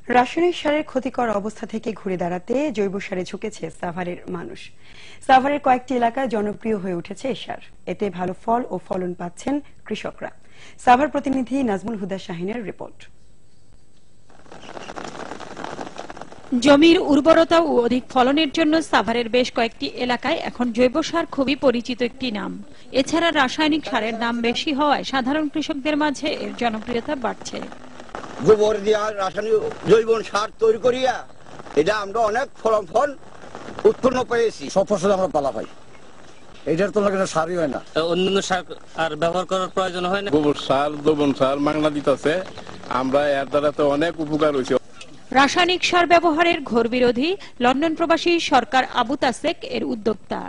রাসায়নিক সারের ক্ষতিকর অবস্থা থেকে ঘুরে দাঁড়াতে জৈব সারে ঝুঁকেছে সাভারের মানুষ। সাভারের কয়েকটি এলাকায় জনপ্রিয় হয়ে উঠেছে এই সার। এতে ভালো ফল ও ফলন পাচ্ছেন কৃষকরা। সাভার প্রতিনিধি নাজমুল হুদা শাহিনের রিপোর্ট। জমির উর্বরতা ও অধিক ফলনের জন্য সাভারের বেশ কয়েকটি এলাকায় এখন জৈব সার খুবই পরিচিত একটি নাম। এছাড়া রাসায়নিক সারের দাম বেশি হওয়ায় সাধারণ কৃষকদের মাঝে এর জনপ্রিয়তা বাড়ছে। গোবর দিয়া রাসায়নিক জৈব সার তৈরি করিয়া এটা আমরা অনেক ফল উৎপন্ন পেয়েছি। সব ফসল আমরা পালা পাই, এটার তো সারই হয় না। অন্যান্য সার আর ব্যবহার করার প্রয়োজন হয় না। গোবর সার, দ্রবণ সার মাংনা দিতেছে, আমরা এর দ্বারা তো অনেক উপকার হয়েছে। রাসায়নিক সার ব্যবহারের ঘোর বিরোধী লন্ডন প্রবাসী সরকার আবু তাসেক এর উদ্যোক্তা।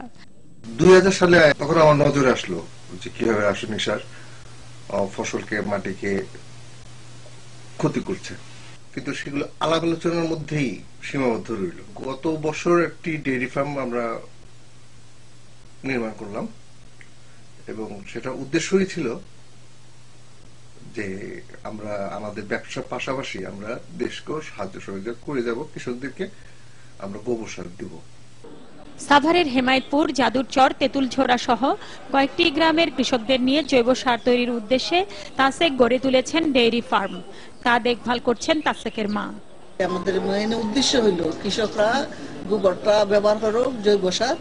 2000 সালে তখন আমার নজরে আসলো যে কিভাবে রাসায়নিক সার ফসলকে, মাটিকে ক্ষতি করছে, কিন্তু সেগুলো আলাপ আলোচনার মধ্যেই সীমাবদ্ধ রইল। গত বছর একটি ডেইরি ফার্ম আমরা নির্মাণ করলাম এবং সেটা উদ্দেশ্যই ছিল যে আমরা আমাদের ব্যবসার পাশাপাশি আমরা দেশকেও সাহায্য সহযোগিতা করে যাব, কৃষকদেরকে আমরা গোবর সার দিব। সাভারের হেমায়তপুর, যাদুরচর, তেঁতুলঝোড়া সহ কয়েকটি গ্রামের কৃষকদের নিয়ে জৈব সার তৈরির উদ্দেশ্যে তাসেক গড়ে তুলেছেন ডেইরি ফার্ম। তা দেখভাল করছেন তাসেকের মা। আমাদের মেইন উদ্দেশ্য হলো কৃষকরা গোবরটা ব্যবহার করুক, জৈব সার,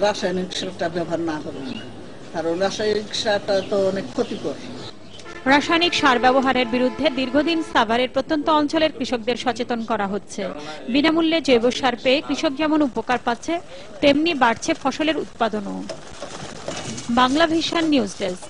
রাসায়নিক সারটা ব্যবহার না করুক, কারণ রাসায়নিক সারটা তো অনেক ক্ষতিকর। রাসায়নিক সার ব্যবহারের বিরুদ্ধে দীর্ঘদিন সাভারের প্রত্যন্ত অঞ্চলের কৃষকদের সচেতন করা হচ্ছে। বিনামূল্যে জৈব সার পেয়ে কৃষক যেমন উপকার পাচ্ছে, তেমনি বাড়ছে ফসলের উৎপাদনও। Bangla vision news desk.